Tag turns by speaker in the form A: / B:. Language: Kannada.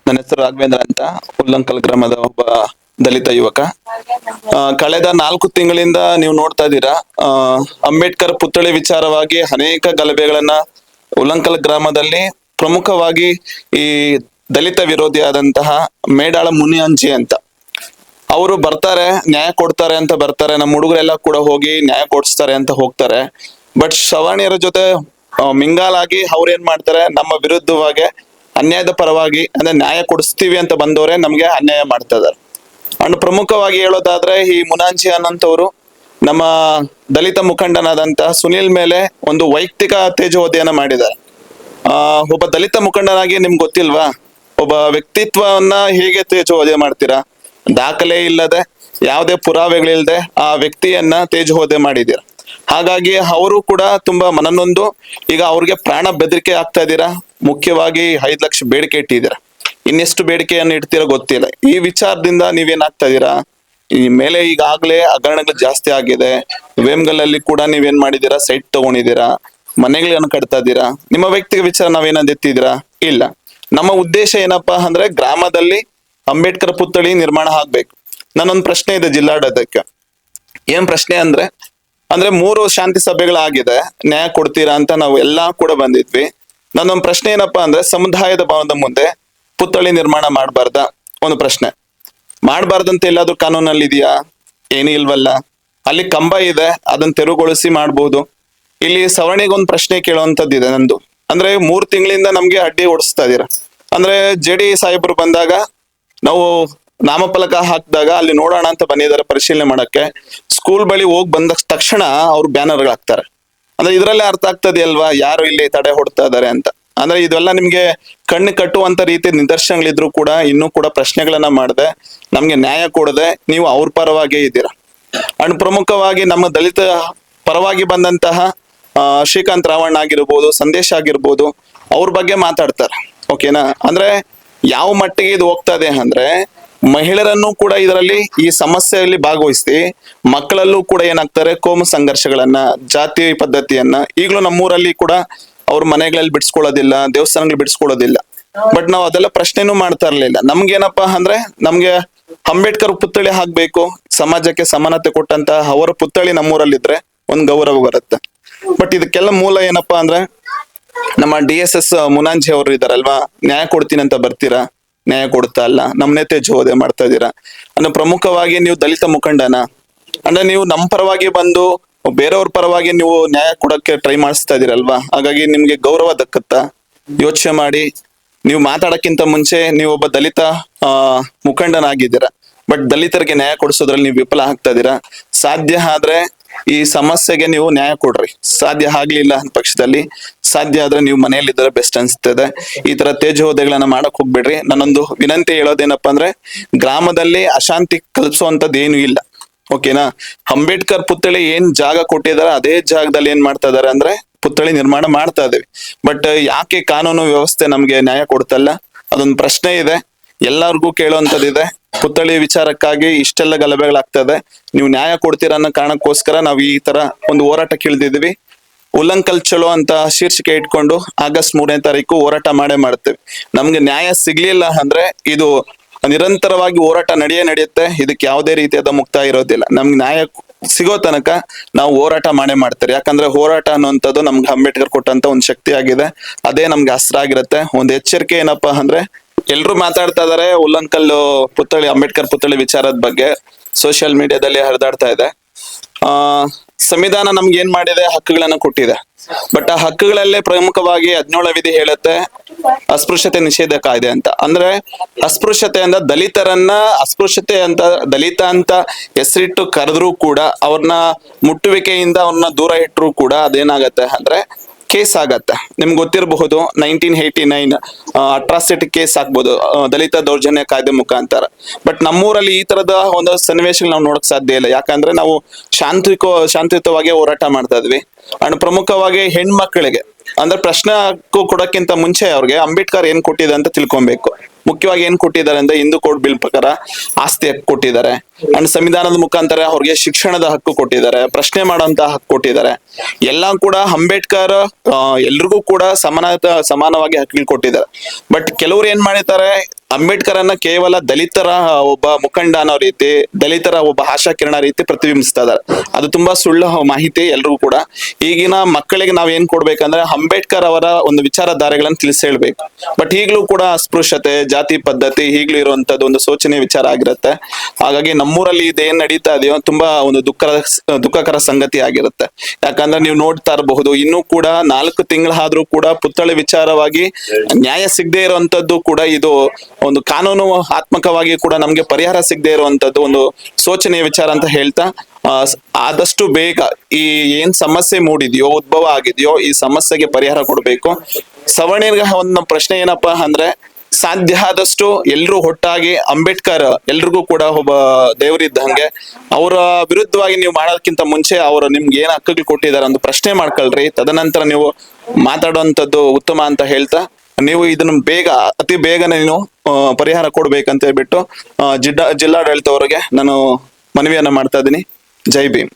A: ನನ್ನ ಹೆಸರು ರಾಘವೇಂದ್ರ ಅಂತ, ಉಲ್ಲಂಕಲ್ ಗ್ರಾಮದ ಒಬ್ಬ ದಲಿತ ಯುವಕ. ಕಳೆದ 4 ತಿಂಗಳಿಂದ ನೀವು ನೋಡ್ತಾ ಇದ್ದೀರಾ, ಅಂಬೇಡ್ಕರ್ ಪುತ್ಥಳಿ ವಿಚಾರವಾಗಿ ಅನೇಕ ಗಲಭೆಗಳನ್ನ ಉಲ್ಲಂಕಲ್ ಗ್ರಾಮದಲ್ಲಿ, ಪ್ರಮುಖವಾಗಿ ಈ ದಲಿತ ವಿರೋಧಿಯಾದಂತಹ ಮೇಡಾಳ ಮುನಿಯಂಜಿ ಅಂತ ಅವರು ಬರ್ತಾರೆ, ನ್ಯಾಯ ಕೊಡ್ತಾರೆ ಅಂತ ಬರ್ತಾರೆ. ನಮ್ಮ ಹುಡುಗರೆಲ್ಲ ಕೂಡ ಹೋಗಿ ನ್ಯಾಯ ಕೊಡಿಸ್ತಾರೆ ಅಂತ ಹೋಗ್ತಾರೆ. ಬಟ್ ಸವರ್ಣೀಯರ ಜೊತೆ ಮಿಂಗಾಲಾಗಿ ಅವ್ರು ಏನ್ ಮಾಡ್ತಾರೆ, ನಮ್ಮ ವಿರುದ್ಧವಾಗಿ ಅನ್ಯಾಯದ ಪರವಾಗಿ ಅಂದ್ರೆ ನ್ಯಾಯ ಕೊಡಿಸ್ತೀವಿ ಅಂತ ಬಂದವರೇ ನಮ್ಗೆ ಅನ್ಯಾಯ ಮಾಡ್ತಾ ಇದಾರೆ. ಅಂಡ್ ಪ್ರಮುಖವಾಗಿ ಹೇಳೋದಾದ್ರೆ, ಈ ಮುನಾಂಜಿ ಅನ್ನಂತವ್ರು ನಮ್ಮ ದಲಿತ ಮುಖಂಡನಾದಂತಹ ಸುನಿಲ್ ಮೇಲೆ ಒಂದು ವೈಯಕ್ತಿಕ ತೇಜೋವಧೆಯನ್ನ ಮಾಡಿದ್ದಾರೆ. ಒಬ್ಬ ದಲಿತ ಮುಖಂಡನಾಗಿ ನಿಮ್ಗೆ ಗೊತ್ತಿಲ್ವಾ, ಒಬ್ಬ ವ್ಯಕ್ತಿತ್ವವನ್ನ ಹೇಗೆ ತೇಜೋವಧೆ ಮಾಡ್ತೀರಾ? ದಾಖಲೆ ಇಲ್ಲದೆ, ಯಾವುದೇ ಪುರಾವೆಗಳಿಲ್ಲದೆ ಆ ವ್ಯಕ್ತಿಯನ್ನ ತೇಜೋವಧೆ ಮಾಡಿದ್ದೀರಾ. ಹಾಗಾಗಿ ಅವರು ಕೂಡ ತುಂಬಾ ಮನನೊಂದು ಈಗ ಅವ್ರಿಗೆ ಪ್ರಾಣ ಬೆದರಿಕೆ ಆಗ್ತಾ ಇದ್ದೀರಾ. ಮುಖ್ಯವಾಗಿ 5 ಲಕ್ಷ ಬೇಡಿಕೆ ಇಟ್ಟಿದ್ದೀರಾ. ಇನ್ನೆಷ್ಟು ಬೇಡಿಕೆಯನ್ನು ಇಡ್ತೀರಾ ಗೊತ್ತಿಲ್ಲ. ಈ ವಿಚಾರದಿಂದ ನೀವೇನಾಗ್ತಾ ಇದೀರಾ, ಈ ಮೇಲೆ ಈಗಾಗಲೇ ಹಗರಣಗಳು ಜಾಸ್ತಿ ಆಗಿದೆ. ವೇಮ್ಗಲ್ಲಲ್ಲಿ ಕೂಡ ನೀವೇನ್ ಮಾಡಿದೀರಾ, ಸೈಟ್ ತಗೊಂಡಿದ್ದೀರಾ, ಮನೆಗಳನ್ನು ಕಟ್ತಾ ಇದ್ದೀರಾ. ನಿಮ್ಮ ವ್ಯಕ್ತಿಗತ ವಿಚಾರ ನಾವೇನಾದ್ರು ಎತ್ತಿದ್ದೀರಾ? ಇಲ್ಲ. ನಮ್ಮ ಉದ್ದೇಶ ಏನಪ್ಪಾ ಅಂದ್ರೆ, ಗ್ರಾಮದಲ್ಲಿ ಅಂಬೇಡ್ಕರ್ ಪುತ್ಥಳಿ ನಿರ್ಮಾಣ ಆಗ್ಬೇಕು. ನನ್ನೊಂದು ಪ್ರಶ್ನೆ ಇದೆ ಜಿಲ್ಲಾಡಳಿತಕ್ಕೆ. ಏನ್ ಪ್ರಶ್ನೆ ಅಂದ್ರೆ 3 ಶಾಂತಿ ಸಭೆಗಳಾಗಿದೆ, ನ್ಯಾಯ ಕೊಡ್ತೀರಾ ಅಂತ ನಾವು ಎಲ್ಲಾ ಕೂಡ ಬಂದಿದ್ವಿ. ನನ್ನೊಂದು ಪ್ರಶ್ನೆ ಏನಪ್ಪಾ ಅಂದ್ರೆ, ಸಮುದಾಯದ ಭವನದ ಮುಂದೆ ಪುತ್ಥಳಿ ನಿರ್ಮಾಣ ಮಾಡಬಾರ್ದ? ಒಂದು ಪ್ರಶ್ನೆ. ಮಾಡಬಾರ್ದಂತ ಎಲ್ಲಾದ್ರೂ ಕಾನೂನಲ್ಲಿ ಇದೆಯಾ? ಏನೂ ಇಲ್ವಲ್ಲ. ಅಲ್ಲಿ ಕಂಬ ಇದೆ, ಅದನ್ನ ತೆರವುಗೊಳಿಸಿ ಮಾಡ್ಬೋದು. ಇಲ್ಲಿ ಸವರ್ಣಿಗೊಂದು ಪ್ರಶ್ನೆ ಕೇಳುವಂತದ್ದಿದೆ ನಂದು. 3 ತಿಂಗಳಿಂದ ನಮ್ಗೆ ಅಡ್ಡಿ ಓಡಿಸ್ತಾ ಇದೀರ. ಜೆಡಿ ಸಾಹೇಬರು ಬಂದಾಗ ನಾವು ನಾಮಫಲಕ ಹಾಕಿದಾಗ ಅಲ್ಲಿ ನೋಡೋಣ ಅಂತ ಬಂದಿದ್ದಾರೆ ಪರಿಶೀಲನೆ ಮಾಡಕ್ಕೆ. ಸ್ಕೂಲ್ ಬಳಿ ಹೋಗಿ ಬಂದ ತಕ್ಷಣ ಅವ್ರು ಬ್ಯಾನರ್ಗಳು ಹಾಕ್ತಾರೆ. ಇದ್ರಲ್ಲೇ ಅರ್ಥ ಆಗ್ತದೆ ಅಲ್ವಾ, ಯಾರು ಇಲ್ಲಿ ತಡೆ ಹೊಡ್ತಾ ಇದಾರೆ ಅಂತ. ಇದೆಲ್ಲ ನಿಮ್ಗೆ ಕಣ್ಣು ಕಟ್ಟುವಂತ ರೀತಿ ನಿದರ್ಶನಗಳಿದ್ರು ಕೂಡ ಇನ್ನೂ ಕೂಡ ಪ್ರಶ್ನೆಗಳನ್ನ ಮಾಡದೆ, ನಮ್ಗೆ ನ್ಯಾಯ ಕೊಡದೆ ನೀವು ಅವ್ರ ಪರವಾಗೇ ಇದ್ದೀರಾ. ಅಂಡ್ ಪ್ರಮುಖವಾಗಿ ನಮ್ಮ ದಲಿತ ಪರವಾಗಿ ಬಂದಂತಹ ಶ್ರೀಕಾಂತ್ ರಾವಣ್ಣ ಆಗಿರ್ಬೋದು, ಸಂದೇಶ್ ಆಗಿರ್ಬೋದು, ಅವ್ರ ಬಗ್ಗೆ ಮಾತಾಡ್ತಾರೆ. ಓಕೆನಾ? ಯಾವ ಮಟ್ಟಿಗೆ ಇದು ಹೋಗ್ತಾ ಇದೆ ಅಂದ್ರೆ, ಮಹಿಳೆಯರನ್ನು ಕೂಡ ಇದರಲ್ಲಿ ಈ ಸಮಸ್ಯೆಯಲ್ಲಿ ಭಾಗವಹಿಸಿ ಮಕ್ಕಳಲ್ಲೂ ಕೂಡ ಏನಾಗ್ತಾರೆ, ಕೋಮು ಸಂಘರ್ಷಗಳನ್ನ, ಜಾತಿ ಪದ್ಧತಿಯನ್ನ ಈಗಲೂ ನಮ್ಮೂರಲ್ಲಿ ಕೂಡ ಅವ್ರ ಮನೆಗಳಲ್ಲಿ ಬಿಡಿಸ್ಕೊಳ್ಳೋದಿಲ್ಲ, ದೇವಸ್ಥಾನಗಳು ಬಿಡಿಸ್ಕೊಳ್ಳೋದಿಲ್ಲ. ಬಟ್ ನಾವು ಅದೆಲ್ಲ ಪ್ರಶ್ನೆನೂ ಮಾಡ್ತಾ ಇರ್ಲಿಲ್ಲ. ನಮ್ಗೇನಪ್ಪಾ ಅಂದ್ರೆ, ನಮ್ಗೆ ಅಂಬೇಡ್ಕರ್ ಪುತ್ಥಳಿ ಹಾಕ್ಬೇಕು, ಸಮಾಜಕ್ಕೆ ಸಮಾನತೆ ಕೊಟ್ಟಂತ ಅವರ ಪುತ್ಥಳಿ ನಮ್ಮೂರಲ್ಲಿದ್ರೆ ಒಂದ್ ಗೌರವ ಬರುತ್ತೆ. ಬಟ್ ಇದಕ್ಕೆಲ್ಲ ಮೂಲ ಏನಪ್ಪಾ ಅಂದ್ರೆ, ನಮ್ಮ DSS ಮುನಾಂಜಿ ಅವರು ಇದಾರಲ್ವಾ, ನ್ಯಾಯ ಕೊಡ್ತೀನಿ ಅಂತ ಬರ್ತೀರಾ, ನ್ಯಾಯ ಕೊಡ್ತಾ ಇಲ್ಲ, ನಮ್ಮನೆ ತೇಜೋವಧೆ ಮಾಡ್ತಾ ಇದ್ದೀರಾ. ಪ್ರಮುಖವಾಗಿ ನೀವು ದಲಿತ ಮುಖಂಡನ, ನೀವು ನಮ್ಮ ಪರವಾಗಿ ಬಂದು ಬೇರೆಯವ್ರ ಪರವಾಗಿ ನೀವು ನ್ಯಾಯ ಕೊಡಕ್ಕೆ ಟ್ರೈ ಮಾಡಿಸ್ತಾ ಇದೀರಲ್ವಾ, ಹಾಗಾಗಿ ನಿಮ್ಗೆ ಗೌರವ ದಕ್ಕತ್ತಾ? ಯೋಚನೆ ಮಾಡಿ. ನೀವು ಮಾತಾಡಕ್ಕಿಂತ ಮುಂಚೆ ನೀವು ಒಬ್ಬ ದಲಿತ ಮುಖಂಡನಾಗಿದ್ದೀರಾ, ಬಟ್ ದಲಿತರಿಗೆ ನ್ಯಾಯ ಕೊಡಿಸೋದ್ರಲ್ಲಿ ನೀವು ವಿಫಲ ಆಗ್ತಾ ಇದೀರಾ. ಸಾಧ್ಯ ಆದ್ರೆ ಈ ಸಮಸ್ಯೆಗೆ ನೀವು ನ್ಯಾಯ ಕೊಡ್ರಿ. ಸಾಧ್ಯ ಆಗ್ಲಿಲ್ಲ ಪಕ್ಷದಲ್ಲಿ, ಸಾಧ್ಯ ಆದ್ರೆ ನೀವು ಮನೆಯಲ್ಲಿದ್ರೆ ಬೆಸ್ಟ್ ಅನ್ಸ್ತದೆ. ಈ ತರ ತೇಜೋವಧೆಗಳನ್ನ ಮಾಡಕ್ ಹೋಗ್ಬೇಡ್ರಿ. ನನ್ನೊಂದು ವಿನಂತಿ ಹೇಳೋದೇನಪ್ಪಾ ಅಂದ್ರೆ, ಗ್ರಾಮದಲ್ಲಿ ಅಶಾಂತಿ ಕಲ್ಪಿಸುವಂತದ್ದು ಏನು ಇಲ್ಲ. ಓಕೆನಾ? ಅಂಬೇಡ್ಕರ್ ಪುತ್ಥಳಿ ಏನ್ ಜಾಗ ಕೊಟ್ಟಿದಾರೆ ಅದೇ ಜಾಗದಲ್ಲಿ ಏನ್ ಮಾಡ್ತಾ ಇದಾರೆ ಅಂದ್ರೆ ಪುತ್ಥಳಿ ನಿರ್ಮಾಣ ಮಾಡ್ತಾ ಇದೇವಿ. ಬಟ್ ಯಾಕೆ ಕಾನೂನು ವ್ಯವಸ್ಥೆ ನಮ್ಗೆ ನ್ಯಾಯ ಕೊಡ್ತಲ್ಲ? ಅದೊಂದು ಪ್ರಶ್ನೆ ಇದೆ, ಎಲ್ಲರಿಗೂ ಕೇಳುವಂತದ್ದಿದೆ. ಪುತ್ಥಳಿ ವಿಚಾರಕ್ಕಾಗಿ ಇಷ್ಟೆಲ್ಲ ಗಲಭೆಗಳಾಗ್ತದೆ, ನೀವು ನ್ಯಾಯ ಕೊಡ್ತೀರಾ ಅನ್ನೋ ಕಾರಣಕ್ಕೋಸ್ಕರ ನಾವು ಈ ತರ ಒಂದು ಹೋರಾಟಕ್ಕೆ ಇಳಿದಿದ್ವಿ. ಉಲ್ಲಂಕಲ್ ಚಲೋ ಅಂತ ಶೀರ್ಷಿಕೆ ಇಟ್ಕೊಂಡು ಆಗಸ್ಟ್ 3ನೇ ತಾರೀಕು ಹೋರಾಟ ಮಾಡ್ತೇವೆ. ನಮ್ಗೆ ನ್ಯಾಯ ಸಿಗ್ಲಿಲ್ಲ ಅಂದ್ರೆ ಇದು ನಿರಂತರವಾಗಿ ಹೋರಾಟ ನಡೆಯುತ್ತೆ. ಇದಕ್ಕೆ ಯಾವುದೇ ರೀತಿಯಾದ ಮುಕ್ತಾಯ ಇರೋದಿಲ್ಲ. ನಮ್ಗೆ ನ್ಯಾಯ ಸಿಗೋ ತನಕ ನಾವು ಹೋರಾಟ ಮಾಡ್ತಾರೆ. ಯಾಕಂದ್ರೆ ಹೋರಾಟ ಅನ್ನುವಂಥದ್ದು ನಮ್ಗೆ ಅಂಬೇಡ್ಕರ್ ಕೊಟ್ಟಂತ ಒಂದು ಶಕ್ತಿ ಆಗಿದೆ. ಅದೇ ನಮ್ಗೆ ಅಸ್ತ್ರ ಆಗಿರುತ್ತೆ. ಒಂದು ಎಚ್ಚರಿಕೆ ಏನಪ್ಪಾ ಅಂದ್ರೆ, ಎಲ್ರು ಮಾತಾಡ್ತಾ ಇದಾರೆ ಉಲ್ಲಂಕಲ್ ಪುತ್ಥಳಿ, ಅಂಬೇಡ್ಕರ್ ಪುತ್ಥಳಿ ವಿಚಾರದ ಬಗ್ಗೆ ಸೋಷಿಯಲ್ ಮೀಡಿಯಾದಲ್ಲಿ ಹರಿದಾಡ್ತಾ ಇದೆ. ಸಂವಿಧಾನ ನಮ್ಗೆ ಏನ್ ಮಾಡಿದೆ, ಹಕ್ಕುಗಳನ್ನ ಕೊಟ್ಟಿದೆ. ಬಟ್ ಆ ಹಕ್ಕುಗಳಲ್ಲೇ ಪ್ರಮುಖವಾಗಿ 17ನೇ ವಿಧಿ ಹೇಳುತ್ತೆ ಅಸ್ಪೃಶ್ಯತೆ ನಿಷೇಧ ಕಾಯ್ದೆ ಅಂತ. ಅಸ್ಪೃಶ್ಯತೆ ಅಂತ ದಲಿತರನ್ನ ಅಸ್ಪೃಶ್ಯತೆ ಅಂತ ದಲಿತ ಅಂತ ಹೆಸರಿಟ್ಟು ಕರೆದ್ರೂ ಕೂಡ, ಅವ್ರನ್ನ ಮುಟ್ಟುವಿಕೆಯಿಂದ ಅವ್ರನ್ನ ದೂರ ಇಟ್ಟರು ಕೂಡ ಅದೇನಾಗತ್ತೆ ಅಂದ್ರೆ ಕೇಸ್ ಆಗತ್ತೆ. ನಿಮ್ಗೆ ಗೊತ್ತಿರಬಹುದು 1989 ಅಟ್ರಾಸಿಟಿ ಕೇಸ್ ಆಗ್ಬೋದು ದಲಿತ ದೌರ್ಜನ್ಯ ಕಾಯ್ದೆ ಮುಖಾಂತರ. ಬಟ್ ನಮ್ಮೂರಲ್ಲಿ ಈ ತರದ ಒಂದು ಸನ್ನಿವೇಶಗಳು ನಾವು ನೋಡಕ್ ಸಾಧ್ಯ ಇಲ್ಲ. ಯಾಕಂದ್ರೆ ನಾವು ಶಾಂತಿಯುತವಾಗಿ ಹೋರಾಟ ಮಾಡ್ತಾ ಇದ್ವಿ. ಅಂಡ್ ಪ್ರಮುಖವಾಗಿ ಹೆಣ್ಮಕ್ಳಿಗೆ ಪ್ರಶ್ನೆ ಕೊಡಕ್ಕಿಂತ ಮುಂಚೆ ಅವ್ರಿಗೆ ಅಂಬೇಡ್ಕರ್ ಏನ್ ಕೊಟ್ಟಿದೆ ಅಂತ ತಿಳ್ಕೊಬೇಕು. ಮುಖ್ಯವಾಗಿ ಏನ್ ಕೊಟ್ಟಿದ್ದಾರೆ ಅಂದ್ರೆ ಹಿಂದೂ ಕೋಡ್ ಬಿಲ್ ಪ್ರಕಾರ ಆಸ್ತಿ ಹಕ್ಕು ಕೊಟ್ಟಿದ್ದಾರೆ ಅಂಡ್ ಸಂವಿಧಾನದ ಮುಖಾಂತರ ಅವ್ರಿಗೆ ಶಿಕ್ಷಣದ ಹಕ್ಕು ಕೊಟ್ಟಿದ್ದಾರೆ, ಪ್ರಶ್ನೆ ಮಾಡುವಂತ ಹಕ್ಕು ಕೊಟ್ಟಿದ್ದಾರೆ. ಎಲ್ಲ ಕೂಡ ಅಂಬೇಡ್ಕರ್ ಎಲ್ರಿಗೂ ಕೂಡ ಸಮಾನವಾಗಿ ಹಕ್ಕು ಕೊಟ್ಟಿದ್ದಾರೆ. ಬಟ್ ಕೆಲವ್ರು ಏನ್ ಮಾಡಿದ್ದಾರೆ, ಅಂಬೇಡ್ಕರ್ ಅನ್ನ ಕೇವಲ ದಲಿತರ ಒಬ್ಬ ಮುಖಂಡ ಅನ್ನೋ ರೀತಿ, ದಲಿತರ ಒಬ್ಬ ಆಶಾ ಕಿರಣ ರೀತಿ ಪ್ರತಿಬಿಂಬಿಸ್ತಾ ಇದ್ದಾರೆ. ಅದು ತುಂಬಾ ಸುಳ್ಳು ಮಾಹಿತಿ ಎಲ್ರಿಗೂ ಕೂಡ. ಈಗಿನ ಮಕ್ಕಳಿಗೆ ನಾವ್ ಏನ್ ಕೊಡ್ಬೇಕಂದ್ರೆ ಅಂಬೇಡ್ಕರ್ ಅವರ ಒಂದು ವಿಚಾರಧಾರೆಗಳನ್ನು ತಿಳಿಸಿ ಹೇಳ್ಬೇಕು. ಬಟ್ ಈಗಲೂ ಕೂಡ ಅಸ್ಪೃಶ್ಯತೆ, ಜಾತಿ ಪದ್ಧತಿ ಈಗಲೂ ಇರುವಂತದ್ದು ಒಂದು ಶೋಚನೀಯ ವಿಚಾರ ಆಗಿರುತ್ತೆ. ಹಾಗಾಗಿ ನಮ್ಮೂರಲ್ಲಿ ಇದೇನ್ ನಡೀತಾ ಇದೆಯೋ ತುಂಬಾ ಒಂದು ದುಃಖಕರ ಸಂಗತಿ ಆಗಿರುತ್ತೆ. ಯಾಕಂದ್ರೆ ನೀವು ನೋಡ್ತಾ ಇರಬಹುದು, ಇನ್ನೂ ಕೂಡ 4 ತಿಂಗಳಾದ್ರೂ ಕೂಡ ಪುತ್ಥಳಿ ವಿಚಾರವಾಗಿ ನ್ಯಾಯ ಸಿಗದೆ ಇರುವಂತದ್ದು ಕೂಡ ಇದು ಒಂದು ಕಾನೂನು ಆತ್ಮಕವಾಗಿ ಕೂಡ ನಮ್ಗೆ ಪರಿಹಾರ ಸಿಗದೆ ಇರುವಂತದ್ದು ಒಂದು ಶೋಚನೀಯ ವಿಚಾರ ಅಂತ ಹೇಳ್ತಾ, ಆದಷ್ಟು ಬೇಗ ಈ ಏನ್ ಸಮಸ್ಯೆ ಮೂಡಿದ್ಯೋ, ಉದ್ಭವ ಆಗಿದೆಯೋ, ಈ ಸಮಸ್ಯೆಗೆ ಪರಿಹಾರ ಕೊಡ್ಬೇಕು. ಸವರ್ಣೀಯರಿಗೆ ಒಂದು ಪ್ರಶ್ನೆ ಏನಪ್ಪಾ ಅಂದ್ರೆ, ಸಾಧ್ಯ ಆದಷ್ಟು ಎಲ್ರೂ ಒಟ್ಟಾಗಿ ಅಂಬೇಡ್ಕರ್ ಎಲ್ರಿಗೂ ಕೂಡ ಒಬ್ಬ ದೇವರಿದ್ದಂಗೆ, ಅವರ ವಿರುದ್ಧವಾಗಿ ನೀವು ಮಾಡೋದಕ್ಕಿಂತ ಮುಂಚೆ ಅವರು ನಿಮ್ಗೆ ಏನ್ ಹಕ್ಕುಗಳು ಕೊಟ್ಟಿದ್ದಾರೆ ಒಂದು ಪ್ರಶ್ನೆ ಮಾಡ್ಕೊಳ್ರಿ. ತದನಂತರ ನೀವು ಮಾತಾಡುವಂತದ್ದು ಉತ್ತಮ ಅಂತ ಹೇಳ್ತಾ, ನೀವು ಇದನ್ನ ಅತಿ ಬೇಗನೆ ನೀವು ಪರಿಹಾರ ಕೊಡ್ಬೇಕಂತ ಹೇಳ್ಬಿಟ್ಟು ಜಿಲ್ಲಾಡಳಿತವರಿಗೆ ನಾನು ಮನವಿಯನ್ನ ಮಾಡ್ತಾ ಇದ್ದೀನಿ. ಜೈ ಭೀಮ್.